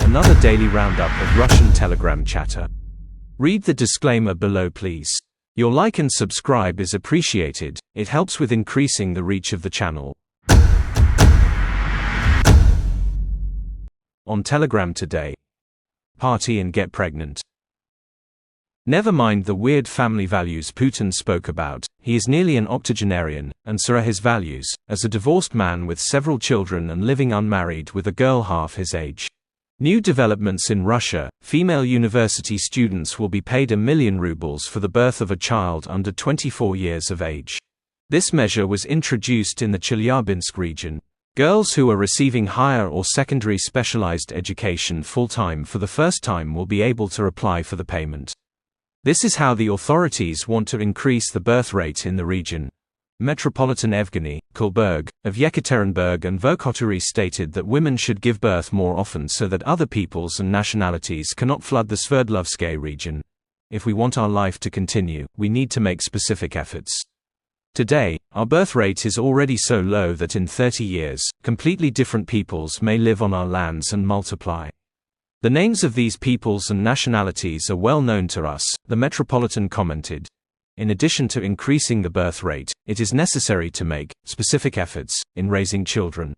another daily roundup of Russian Telegram chatter. Read the disclaimer below, please. Your like and subscribe is appreciated, it helps with increasing the reach of the channel. On Telegram today. Party and get pregnant. Never mind the weird family values Putin spoke about, he is nearly an octogenarian, and so are his values, as a divorced man with several children and living unmarried with a girl half his age. New developments in Russia: female university students will be paid 1 million rubles for the birth of a child under 24 years of age. This measure was introduced in the Chelyabinsk region. Girls who are receiving higher or secondary specialized education full-time for the first time will be able to apply for the payment. This is how the authorities want to increase the birth rate in the region. Metropolitan Evgeny Kulberg of Yekaterinburg and Verkhotury stated that women should give birth more often so that other peoples and nationalities cannot flood the Sverdlovsk region. If we want our life to continue, we need to make specific efforts. Today, our birth rate is already so low that in 30 years, completely different peoples may live on our lands and multiply. The names of these peoples and nationalities are well known to us, the Metropolitan commented. In addition to increasing the birth rate, it is necessary to make specific efforts in raising children.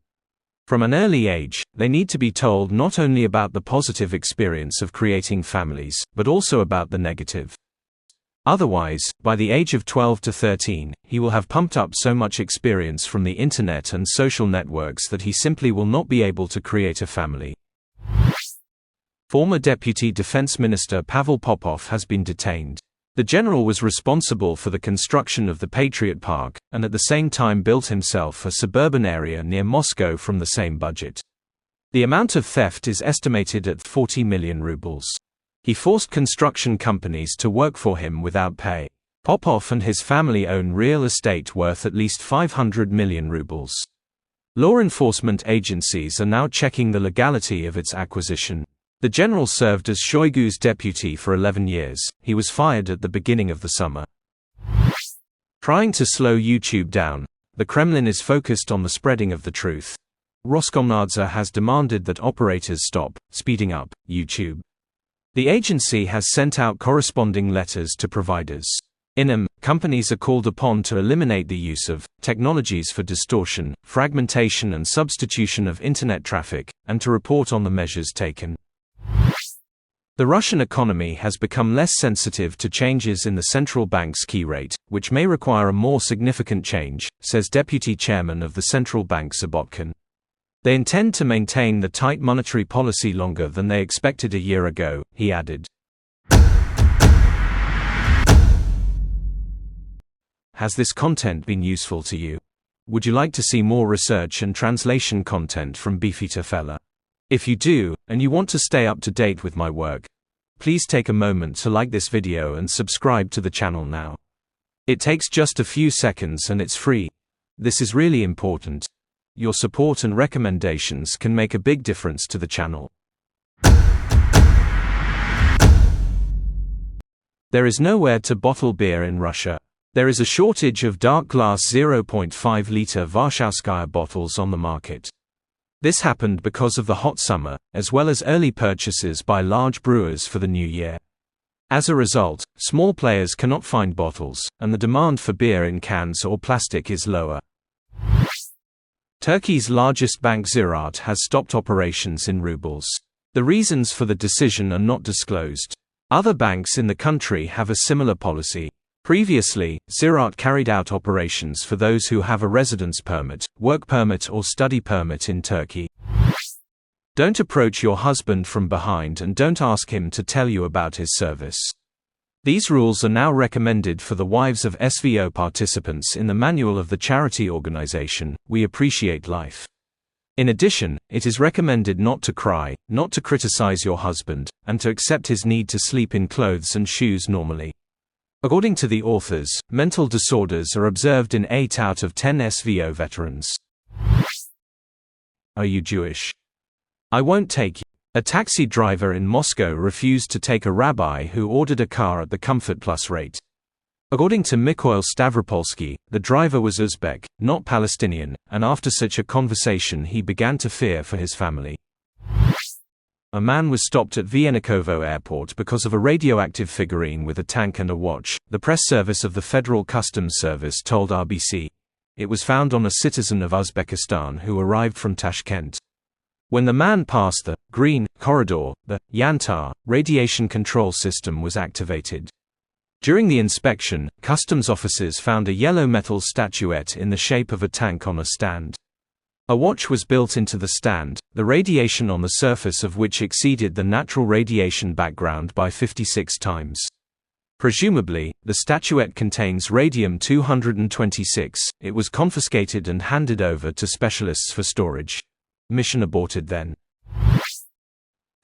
From an early age, they need to be told not only about the positive experience of creating families, but also about the negative. Otherwise, by the age of 12 to 13, he will have pumped up so much experience from the internet and social networks that he simply will not be able to create a family. Former Deputy Defense Minister Pavel Popov has been detained. The general was responsible for the construction of the Patriot Park, and at the same time built himself a suburban area near Moscow from the same budget. The amount of theft is estimated at 40 million rubles. He forced construction companies to work for him without pay. Popov and his family own real estate worth at least 500 million rubles. Law enforcement agencies are now checking the legality of its acquisition. The general served as Shoigu's deputy for 11 years. He was fired at the beginning of the summer. Trying to slow YouTube down, the Kremlin is focused on the spreading of the truth. Roskomnadzor has demanded that operators stop speeding up YouTube. The agency has sent out corresponding letters to providers. In them, companies are called upon to eliminate the use of technologies for distortion, fragmentation and substitution of internet traffic, and to report on the measures taken. The Russian economy has become less sensitive to changes in the central bank's key rate, which may require a more significant change, says Deputy Chairman of the Central Bank Zabotkin. They intend to maintain the tight monetary policy longer than they expected a year ago, he added. Has this content been useful to you? Would you like to see more research and translation content from Beefeater Fella? If you do, and you want to stay up to date with my work, please take a moment to like this video and subscribe to the channel now. It takes just a few seconds and it's free. This is really important. Your support and recommendations can make a big difference to the channel. There is nowhere to bottle beer in Russia. There is a shortage of dark glass 0.5-liter Varshauskaya bottles on the market. This happened because of the hot summer, as well as early purchases by large brewers for the new year. As a result, small players cannot find bottles, and the demand for beer in cans or plastic is lower. Turkey's largest bank Ziraat has stopped operations in rubles. The reasons for the decision are not disclosed. Other banks in the country have a similar policy. Previously, Ziraat carried out operations for those who have a residence permit, work permit or study permit in Turkey. Don't approach your husband from behind and don't ask him to tell you about his service. These rules are now recommended for the wives of SVO participants in the manual of the charity organization, We Appreciate Life. In addition, it is recommended not to cry, not to criticize your husband, and to accept his need to sleep in clothes and shoes normally. According to the authors, mental disorders are observed in 8 out of 10 SVO veterans. Are you Jewish? I won't take you. A taxi driver in Moscow refused to take a rabbi who ordered a car at the Comfort Plus rate. According to Mikhail Stavropolsky, the driver was Uzbek, not Palestinian, and after such a conversation he began to fear for his family. A man was stopped at Vienikovo airport because of a radioactive figurine with a tank and a watch, the press service of the Federal Customs Service told RBC. It was found on a citizen of Uzbekistan who arrived from Tashkent. When the man passed the green corridor, the Yantar radiation control system was activated. During the inspection, customs officers found a yellow metal statuette in the shape of a tank on a stand. A watch was built into the stand, the radiation on the surface of which exceeded the natural radiation background by 56 times. Presumably, the statuette contains radium-226. It was confiscated and handed over to specialists for storage. Mission aborted then.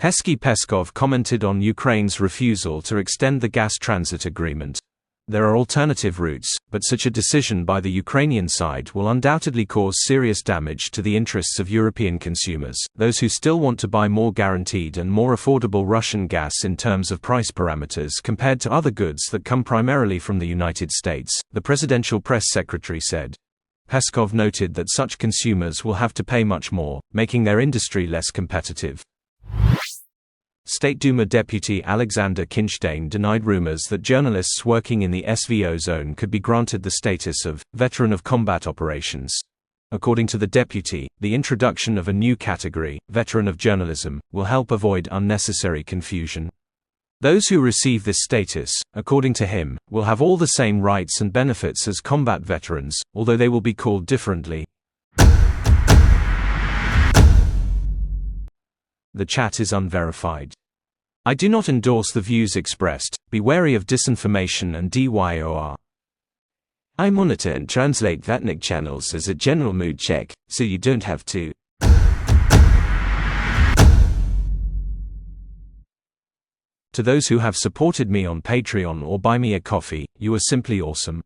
Peskov commented on Ukraine's refusal to extend the gas transit agreement. There are alternative routes, but such a decision by the Ukrainian side will undoubtedly cause serious damage to the interests of European consumers, those who still want to buy more guaranteed and more affordable Russian gas in terms of price parameters compared to other goods that come primarily from the United States, the presidential press secretary said. Peskov noted that such consumers will have to pay much more, making their industry less competitive. State Duma Deputy Alexander Kinstein denied rumors that journalists working in the SVO zone could be granted the status of veteran of combat operations. According to the deputy, the introduction of a new category, veteran of journalism, will help avoid unnecessary confusion. Those who receive this status, according to him, will have all the same rights and benefits as combat veterans, although they will be called differently. The chat is unverified. I do not endorse the views expressed. Be wary of disinformation and DYOR. I monitor and translate Vatnik channels as a general mood check, so you don't have to. To those who have supported me on Patreon or buy me a coffee, you are simply awesome.